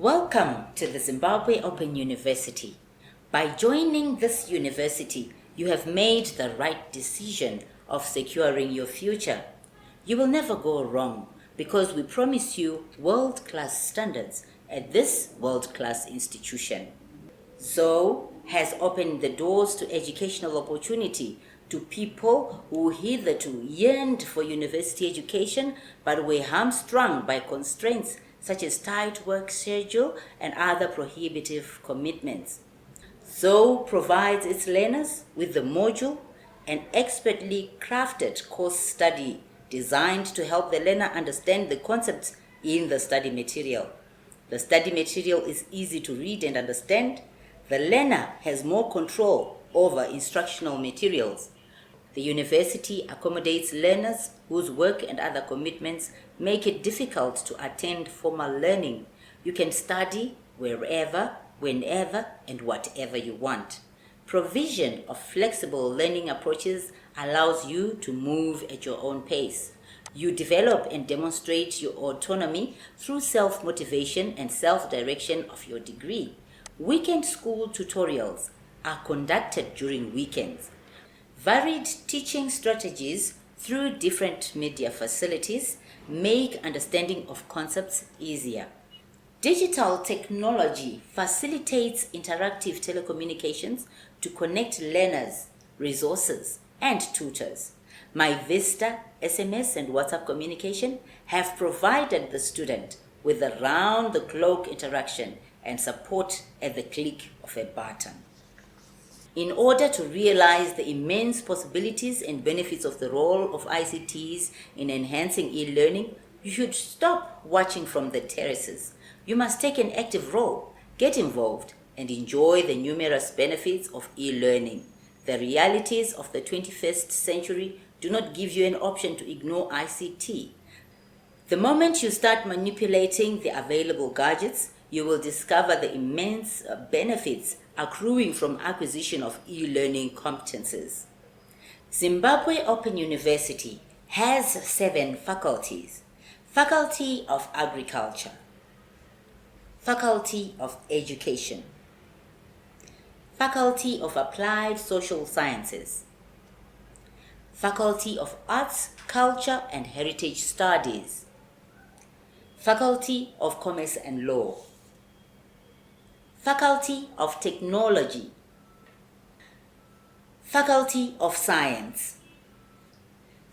Welcome to the Zimbabwe Open University. By joining this university, you have made the right decision of securing your future. You will never go wrong because we promise you world-class standards at this world-class institution. ZO has opened the doors to educational opportunity to people who hitherto yearned for university education but were hamstrung by constraints such as tight work schedule and other prohibitive commitments. ZO provides its learners with the module, an expertly crafted course study designed to help the learner understand the concepts in the study material. The study material is easy to read and understand. The learner has more control over instructional materials. The university accommodates learners whose work and other commitments make it difficult to attend formal learning. You can study wherever, whenever, and whatever you want. Provision of flexible learning approaches allows you to move at your own pace. You develop and demonstrate your autonomy through self-motivation and self-direction of your degree. Weekend school tutorials are conducted during weekends. Varied teaching strategies through different media facilities make understanding of concepts easier. Digital technology facilitates interactive telecommunications to connect learners, resources, and tutors. MyVista, SMS, and WhatsApp communication have provided the student with around-the-clock interaction and support at the click of a button. In order to realize the immense possibilities and benefits of the role of ICTs in enhancing e-learning, you should stop watching from the terraces. You must take an active role, get involved, and enjoy the numerous benefits of e-learning. The realities of the 21st century do not give you an option to ignore ICT. The moment you start manipulating the available gadgets, you will discover the immense benefits accruing from acquisition of e-learning competences. Zimbabwe Open University has 7 faculties: Faculty of Agriculture, Faculty of Education, Faculty of Applied Social Sciences, Faculty of Arts, Culture and Heritage Studies, Faculty of Commerce and Law, Faculty of Technology, Faculty of Science.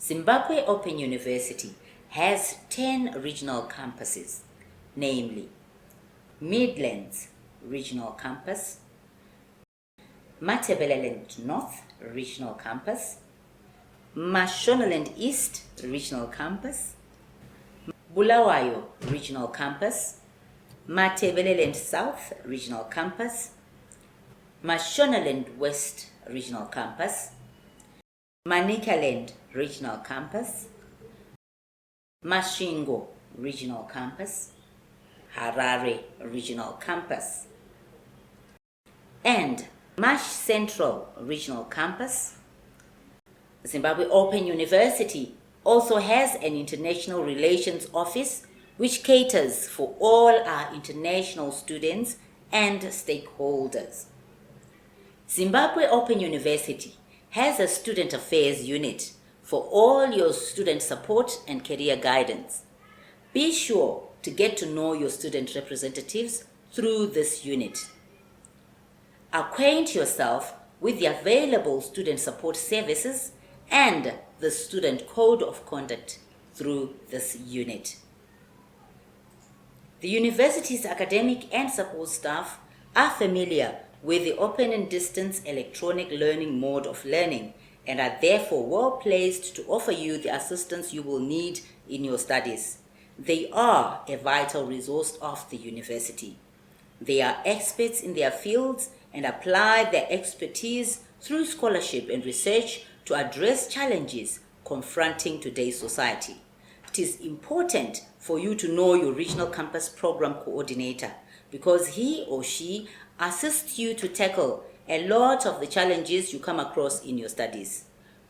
Zimbabwe Open University has 10 regional campuses, namely Midlands Regional Campus, Matabeleland North Regional Campus, Mashonaland East Regional Campus, Bulawayo Regional Campus, Matabeleland South Regional Campus, Mashonaland West Regional Campus, Manicaland Regional Campus, Masvingo Regional Campus, Harare Regional Campus, and Mash Central Regional Campus. Zimbabwe Open University also has an international relations office which caters for all our international students and stakeholders. Zimbabwe Open University has a student affairs unit for all your student support and career guidance. Be sure to get to know your student representatives through this unit. Acquaint yourself with the available student support services and the student code of conduct through this unit. The university's academic and support staff are familiar with the open and distance electronic learning mode of learning and are therefore well placed to offer you the assistance you will need in your studies. They are a vital resource of the university. They are experts in their fields and apply their expertise through scholarship and research to address challenges confronting today's society. It is important for you to know your regional campus program coordinator because he or she assists you to tackle a lot of the challenges you come across in your studies.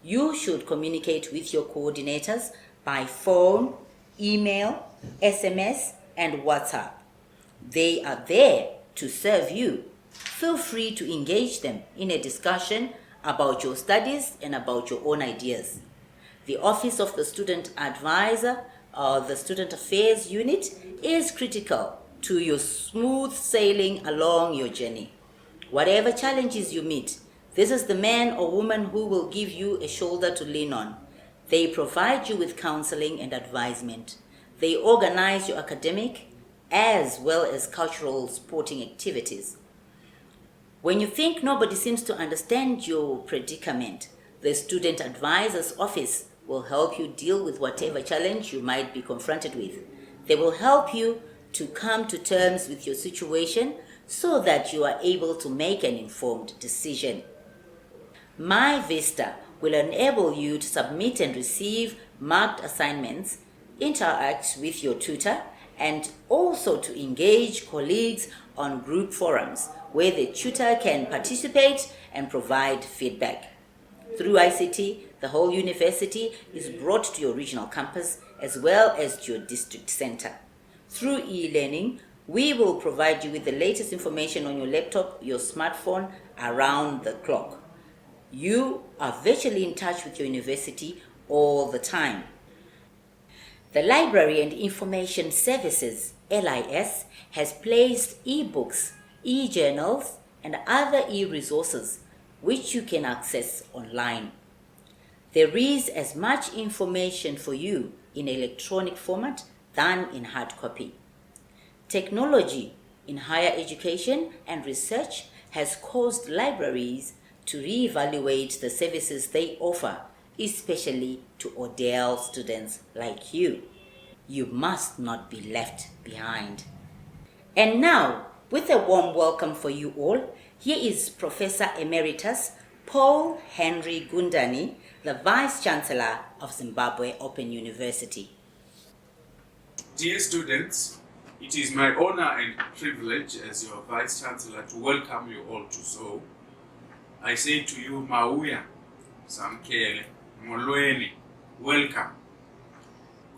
You should communicate with your coordinators by phone, email, SMS, and WhatsApp. They are there to serve you. Feel free to engage them in a discussion about your studies and about your own ideas. The Office of the Student Advisor, or the Student Affairs Unit, is critical to your smooth sailing along your journey. Whatever challenges you meet, this is the man or woman who will give you a shoulder to lean on. They provide you with counseling and advisement. They organize your academic as well as cultural sporting activities. When you think nobody seems to understand your predicament, the Student Advisor's Office will help you deal with whatever challenge you might be confronted with. They will help you to come to terms with your situation so that you are able to make an informed decision. My Vista will enable you to submit and receive marked assignments, interact with your tutor, and also to engage colleagues on group forums where the tutor can participate and provide feedback. Through ICT, the whole university is brought to your regional campus as well as to your district center. Through e-learning, we will provide you with the latest information on your laptop, your smartphone, around the clock. You are virtually in touch with your university all the time. The Library and Information Services, LIS, has placed e-books, e-journals, and other e-resources which you can access online. There is as much information for you in electronic format than in hard copy. Technology in higher education and research has caused libraries to reevaluate the services they offer, especially to Odell students like you. You must not be left behind. And now, with a warm welcome for you all, here is Professor Emeritus Paul Henry Gundani, the Vice Chancellor of Zimbabwe Open University. Dear students, it is my honor and privilege as your Vice Chancellor to welcome you all to ZOO. I say to you, Mauya, Samkele, Molweni, welcome.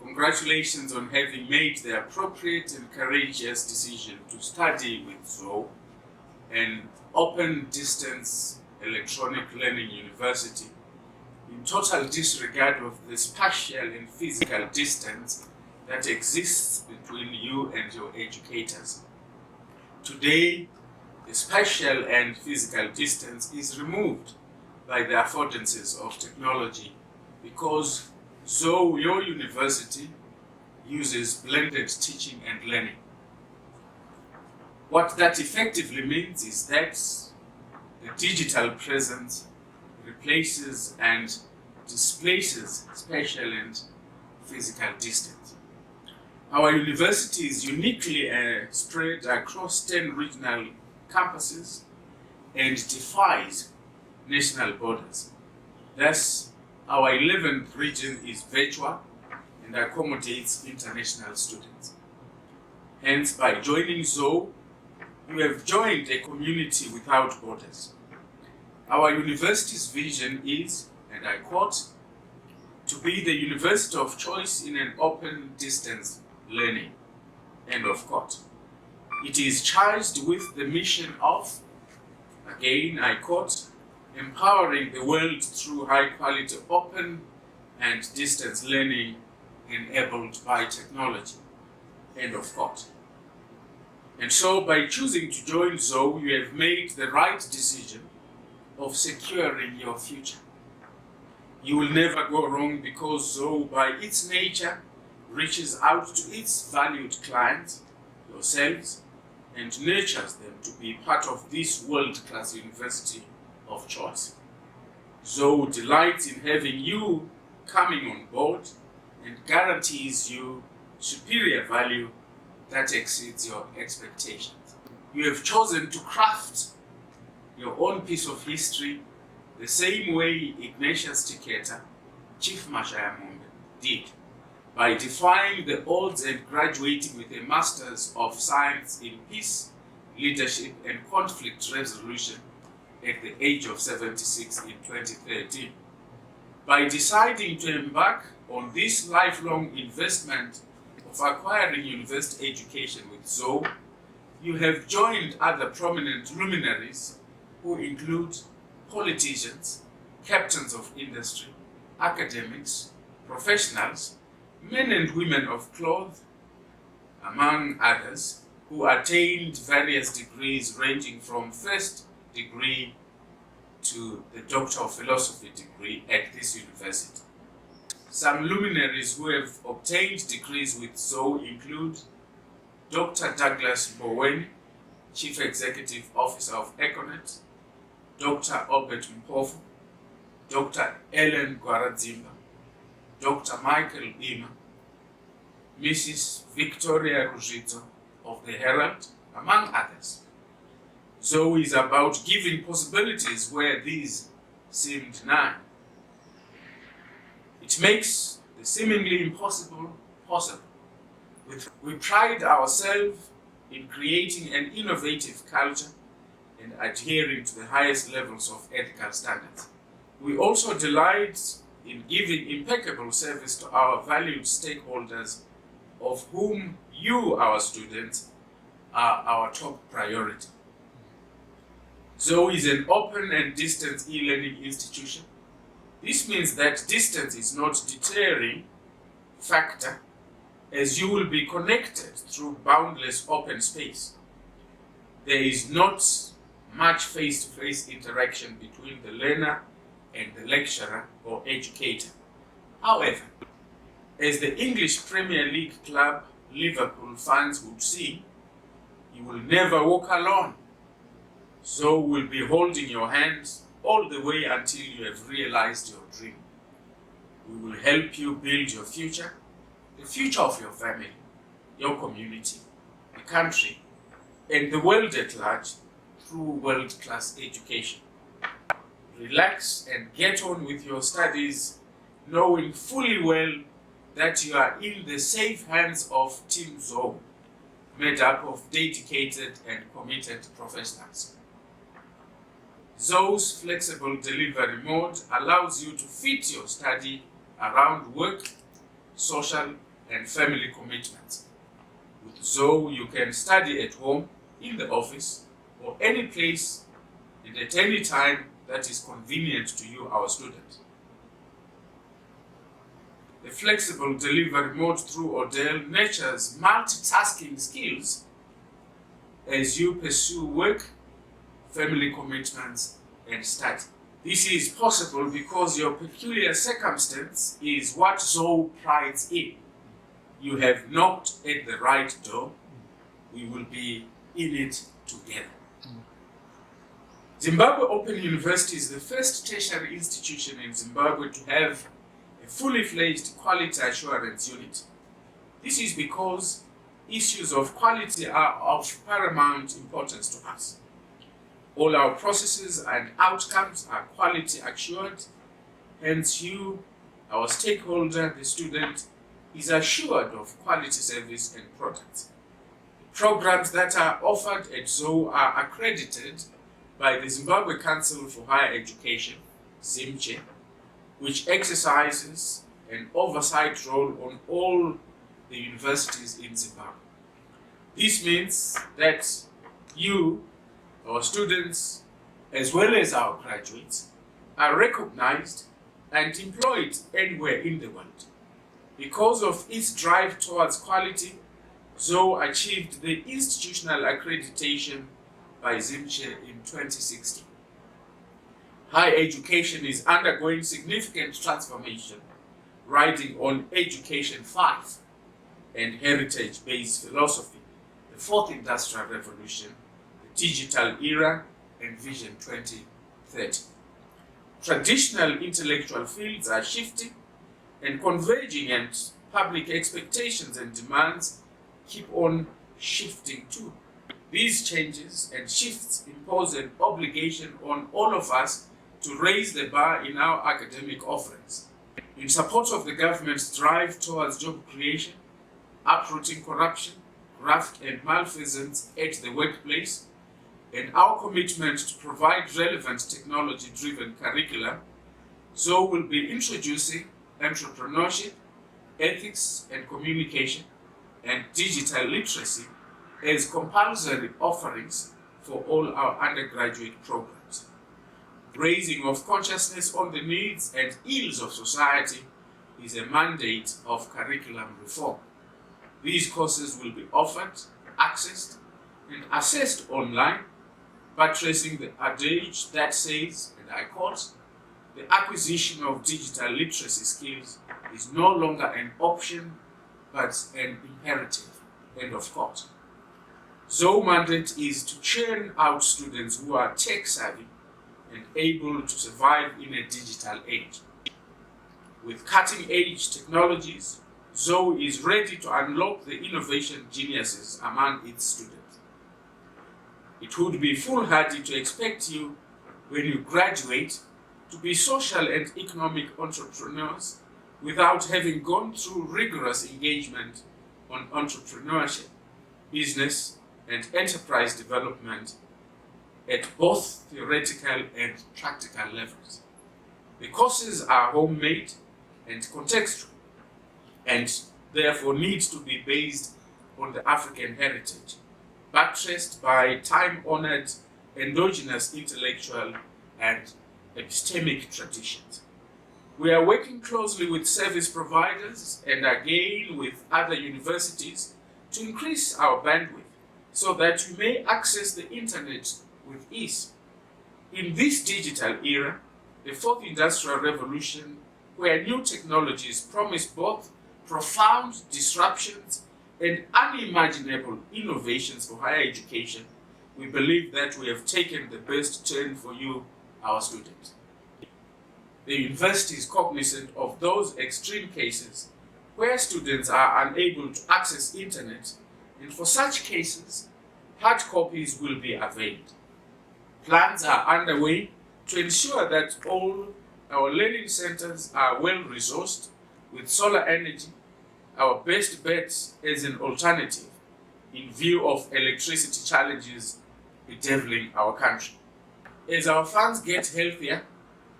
Congratulations on having made the appropriate and courageous decision to study with ZOO, an open distance electronic learning university, in total disregard of the spatial and physical distance that exists between you and your educators. Today, the spatial and physical distance is removed by the affordances of technology because ZOO, your university, uses blended teaching and learning. What that effectively means is that the digital presence replaces and displaces spatial and physical distance. Our university is uniquely spread across 10 regional campuses and defies national borders. Thus, our 11th region is virtual and accommodates international students. Hence, by joining ZOO, you have joined a community without borders. Our university's vision is, and I quote, to be the university of choice in an open distance learning, end of quote. It is charged with the mission of, again I quote, empowering the world through high quality open and distance learning enabled by technology, end of quote. And so by choosing to join ZOO, you have made the right decision of securing your future. You will never go wrong because ZOO, by its nature, reaches out to its valued clients, yourselves, and nurtures them to be part of this world-class university of choice. ZOO delights in having you coming on board and guarantees you superior value that exceeds your expectations. You have chosen to craft your own piece of history the same way Ignatius Tiketa, Chief Mashayamumbe, did, by defying the odds and graduating with a Master's of Science in Peace, Leadership and Conflict Resolution at the age of 76 in 2013. By deciding to embark on this lifelong investment of acquiring university education with ZOO, you have joined other prominent luminaries who include politicians, captains of industry, academics, professionals, men and women of cloth, among others, who attained various degrees ranging from first degree to the Doctor of Philosophy degree at this university. Some luminaries who have obtained degrees with ZOE include Dr. Douglas Mboweni, Chief Executive Officer of Econet, Dr. Obert Mpofu, Dr. Ellen Gwaradzimba, Dr. Michael Bima, Mrs. Victoria Ruzito of the Herald, among others. ZOE is about giving possibilities where these seemed none. It makes the seemingly impossible possible. We pride ourselves in creating an innovative culture and adhering to the highest levels of ethical standards. We also delight in giving impeccable service to our valued stakeholders, of whom you, our students, are our top priority. ZOE is an open and distance e-learning institution. This means that distance is not a deterring factor, as you will be connected through boundless open space. There is not much face-to-face interaction between the learner and the lecturer or educator. However, as the English Premier League club Liverpool fans would see, you will never walk alone. So we'll be holding your hands all the way until you have realized your dream. We will help you build your future, the future of your family, your community, the country, and the world at large through world-class education. Relax and get on with your studies, knowing fully well that you are in the safe hands of Team ZOE, made up of dedicated and committed professionals. ZOE's flexible delivery mode allows you to fit your study around work, social, and family commitments. With ZOE, you can study at home, in the office, or any place and at any time that is convenient to you, our students. The flexible delivery mode through Odell nurtures multitasking skills as you pursue work, family commitments, and study. This is possible because your peculiar circumstance is what ZOE prides in. You have knocked at the right door. We will be in it together. Zimbabwe Open University is the first tertiary institution in Zimbabwe to have a fully fledged quality assurance unit. This is because issues of quality are of paramount importance to us. All our processes and outcomes are quality assured, hence you, our stakeholder, the student, is assured of quality service and products. The programs that are offered at ZOE are accredited by the Zimbabwe Council for Higher Education, ZIMCHE, which exercises an oversight role on all the universities in Zimbabwe. This means that you, our students, as well as our graduates, are recognized and employed anywhere in the world. Because of its drive towards quality, ZOE achieved the institutional accreditation by ZIMCHE in 2016. Higher education is undergoing significant transformation, riding on Education 5 and heritage-based philosophy, the fourth industrial revolution, the digital era, and Vision 2030. Traditional intellectual fields are shifting and converging, and public expectations and demands keep on shifting too. These changes and shifts impose an obligation on all of us to raise the bar in our academic offerings. In support of the government's drive towards job creation, uprooting corruption, graft and malfeasance at the workplace, and our commitment to provide relevant technology-driven curricula, ZOE will be introducing entrepreneurship, ethics and communication, and digital literacy as compulsory offerings for all our undergraduate programs. Raising of consciousness on the needs and ills of society is a mandate of curriculum reform. These courses will be offered, accessed, and assessed online, buttressing the adage that says, and I quote, "The acquisition of digital literacy skills is no longer an option, but an imperative," end of quote. ZOE mandate is to churn out students who are tech-savvy and able to survive in a digital age. With cutting-edge technologies, ZOE is ready to unlock the innovation geniuses among its students. It would be foolhardy to expect you, when you graduate, to be social and economic entrepreneurs without having gone through rigorous engagement on entrepreneurship, business, and enterprise development at both theoretical and practical levels. The courses are homemade and contextual, and therefore need to be based on the African heritage, buttressed by time-honored endogenous intellectual and epistemic traditions. We are working closely with service providers and again with other universities to increase our bandwidth so that we may access the internet with ease. In this digital era, the fourth industrial revolution, where new technologies promise both profound disruptions and unimaginable innovations for higher education, we believe that we have taken the best turn for you, our students. The university is cognizant of those extreme cases where students are unable to access internet, and for such cases, hard copies will be availed. Plans are underway to ensure that all our learning centers are well resourced with solar energy, our best bet as an alternative in view of electricity challenges bedeviling our country. As our funds get healthier,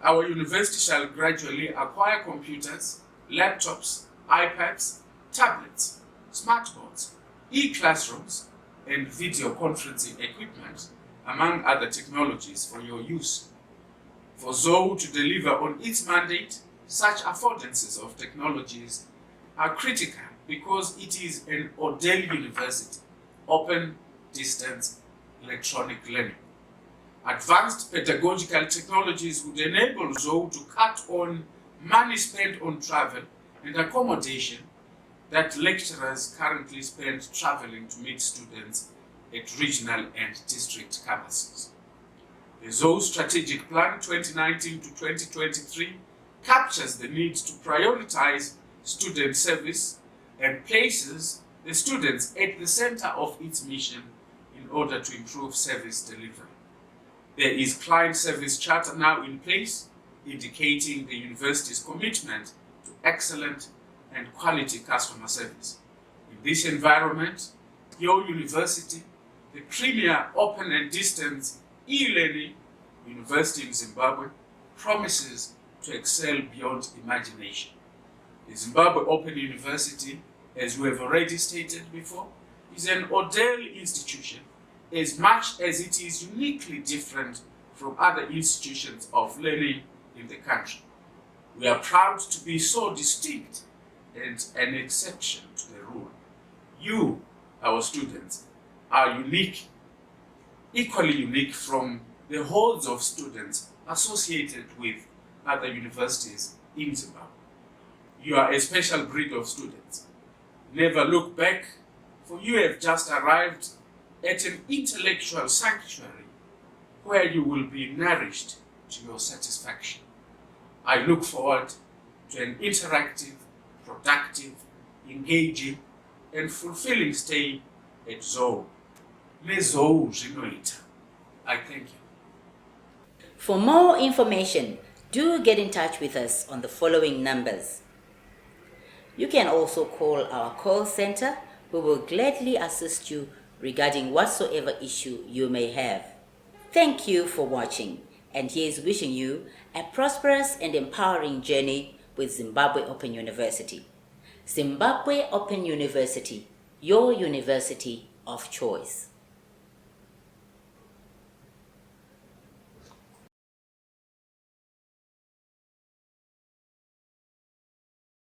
our university shall gradually acquire computers, laptops, iPads, tablets, smartboards, e-classrooms, and video conferencing equipment, among other technologies for your use. For ZOE to deliver on its mandate, such affordances of technologies are critical because it is an Odell University, open, distance, electronic learning. Advanced pedagogical technologies would enable ZOE to cut on money spent on travel and accommodation that lecturers currently spend traveling to meet students at regional and district campuses. The ZOE Strategic Plan 2019 to 2023 captures the need to prioritize student service and places the students at the center of its mission in order to improve service delivery. There is client service charter now in place, indicating the university's commitment to excellent and quality customer service. In this environment, your university, the premier open and distance e-learning university in Zimbabwe, promises to excel beyond imagination. The Zimbabwe Open University, as we have already stated before, is an Odell institution as much as it is uniquely different from other institutions of learning in the country. We are proud to be so distinct and an exception to the rule. You, our students, are unique, equally unique from the hordes of students associated with other universities in Zimbabwe. You are a special breed of students. Never look back, for you have just arrived at an intellectual sanctuary where you will be nourished to your satisfaction. I look forward to an interactive, productive, engaging, and fulfilling stay at ZOE. NeZOE zvinoita. I thank you. For more information, do get in touch with us on the following numbers. You can also call our call center, who will gladly assist you regarding whatsoever issue you may have. Thank you for watching, and here's wishing you a prosperous and empowering journey with Zimbabwe Open University. Zimbabwe Open University, your university of choice.